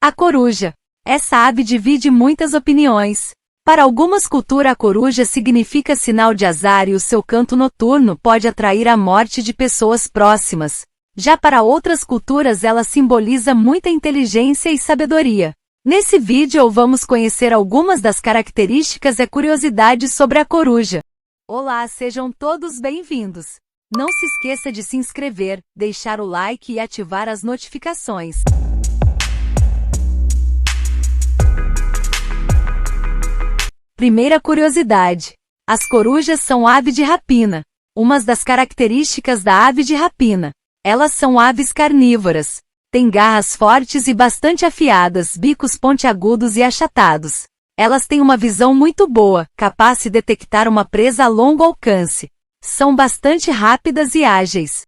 A coruja. Essa ave divide muitas opiniões. Para algumas culturas, a coruja significa sinal de azar e o seu canto noturno pode atrair a morte de pessoas próximas. Já para outras culturas, ela simboliza muita inteligência e sabedoria. Nesse vídeo vamos conhecer algumas das características e curiosidades sobre a coruja. Olá, sejam todos bem-vindos. Não se esqueça de se inscrever, deixar o like e ativar as notificações. Primeira curiosidade. As corujas são ave de rapina. Uma das características da ave de rapina. Elas são aves carnívoras. Têm garras fortes e bastante afiadas, bicos pontiagudos e achatados. Elas têm uma visão muito boa, capaz de detectar uma presa a longo alcance. São bastante rápidas e ágeis.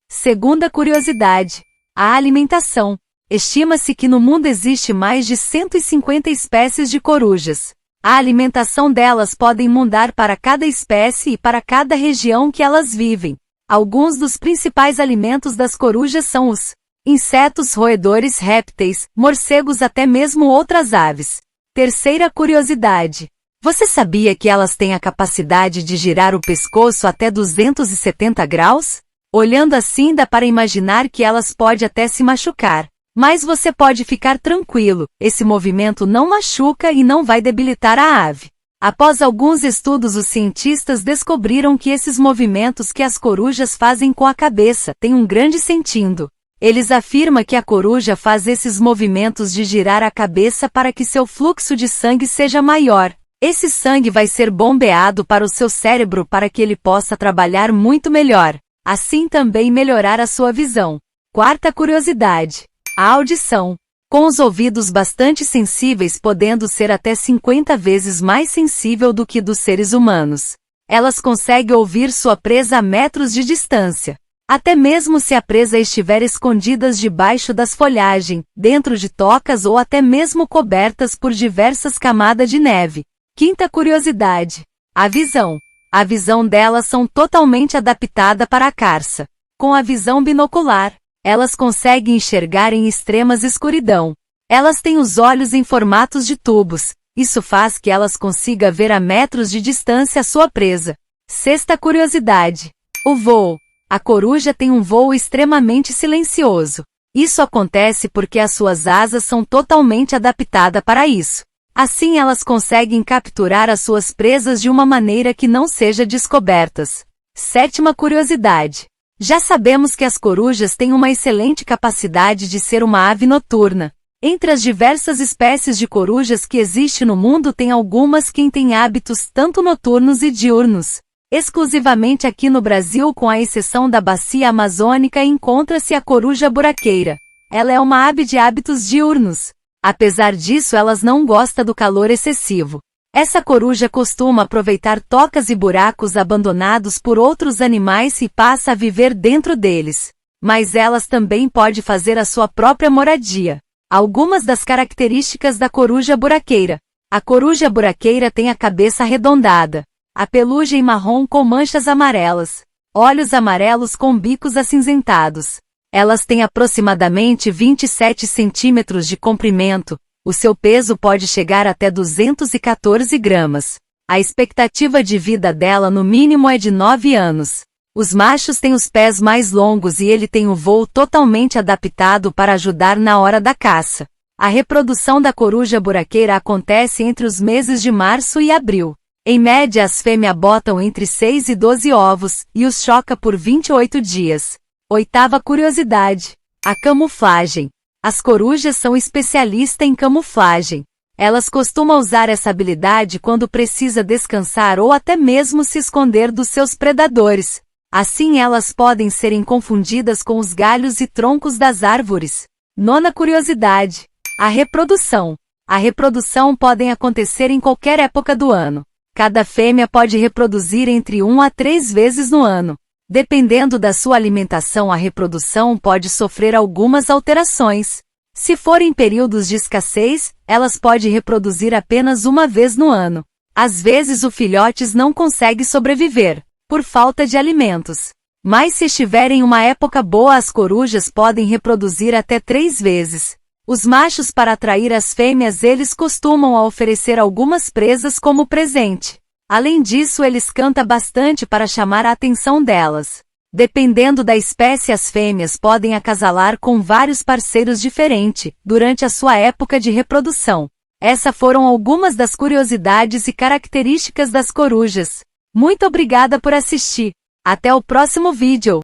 Segunda curiosidade. A alimentação. Estima-se que no mundo existe mais de 150 espécies de corujas. A alimentação delas pode mudar para cada espécie e para cada região que elas vivem. Alguns dos principais alimentos das corujas são os insetos, roedores, répteis, morcegos, até mesmo outras aves. Terceira curiosidade. Você sabia que elas têm a capacidade de girar o pescoço até 270 graus? Olhando assim dá para imaginar que elas podem até se machucar. Mas você pode ficar tranquilo, esse movimento não machuca e não vai debilitar a ave. Após alguns estudos, os cientistas descobriram que esses movimentos que as corujas fazem com a cabeça têm um grande sentido. Eles afirmam que a coruja faz esses movimentos de girar a cabeça para que seu fluxo de sangue seja maior. Esse sangue vai ser bombeado para o seu cérebro para que ele possa trabalhar muito melhor. Assim também melhorar a sua visão. Quarta curiosidade. A audição. Com os ouvidos bastante sensíveis, podendo ser até 50 vezes mais sensível do que dos seres humanos. Elas conseguem ouvir sua presa a metros de distância. Até mesmo se a presa estiver escondida debaixo das folhagens, dentro de tocas ou até mesmo cobertas por diversas camadas de neve. Quinta curiosidade. A visão. A visão delas são totalmente adaptada para a caça. Com a visão binocular, elas conseguem enxergar em extremas escuridão. Elas têm os olhos em formatos de tubos. Isso faz que elas consigam ver a metros de distância a sua presa. Sexta curiosidade. O voo. A coruja tem um voo extremamente silencioso. Isso acontece porque as suas asas são totalmente adaptadas para isso. Assim elas conseguem capturar as suas presas de uma maneira que não seja descobertas. Sétima curiosidade. Já sabemos que as corujas têm uma excelente capacidade de ser uma ave noturna. Entre as diversas espécies de corujas que existem no mundo, tem algumas que têm hábitos tanto noturnos e diurnos. Exclusivamente aqui no Brasil, com a exceção da bacia amazônica, encontra-se a coruja buraqueira. Ela é uma ave de hábitos diurnos. Apesar disso, elas não gostam do calor excessivo. Essa coruja costuma aproveitar tocas e buracos abandonados por outros animais e passa a viver dentro deles. Mas elas também podem fazer a sua própria moradia. Algumas das características da coruja buraqueira. A coruja buraqueira tem a cabeça arredondada. A pelugem marrom com manchas amarelas. Olhos amarelos com bicos acinzentados. Elas têm aproximadamente 27 centímetros de comprimento. O seu peso pode chegar até 214 gramas. A expectativa de vida dela no mínimo é de 9 anos. Os machos têm os pés mais longos e ele tem o voo totalmente adaptado para ajudar na hora da caça. A reprodução da coruja buraqueira acontece entre os meses de março e abril. Em média, as fêmeas botam entre 6 e 12 ovos e os choca por 28 dias. Oitava curiosidade. A camuflagem. As corujas são especialistas em camuflagem. Elas costumam usar essa habilidade quando precisa descansar ou até mesmo se esconder dos seus predadores. Assim elas podem serem confundidas com os galhos e troncos das árvores. Nona curiosidade. A reprodução. A reprodução pode acontecer em qualquer época do ano. Cada fêmea pode reproduzir entre 1 a 3 vezes no ano. Dependendo da sua alimentação, a reprodução pode sofrer algumas alterações. Se for em períodos de escassez, elas podem reproduzir apenas uma vez no ano. Às vezes o filhotes não consegue sobreviver, por falta de alimentos. Mas se estiver em uma época boa, as corujas podem reproduzir até 3 vezes. Os machos, para atrair as fêmeas, eles costumam oferecer algumas presas como presente. Além disso, eles cantam bastante para chamar a atenção delas. Dependendo da espécie, as fêmeas podem acasalar com vários parceiros diferentes durante a sua época de reprodução. Essas foram algumas das curiosidades e características das corujas. Muito obrigada por assistir. Até o próximo vídeo.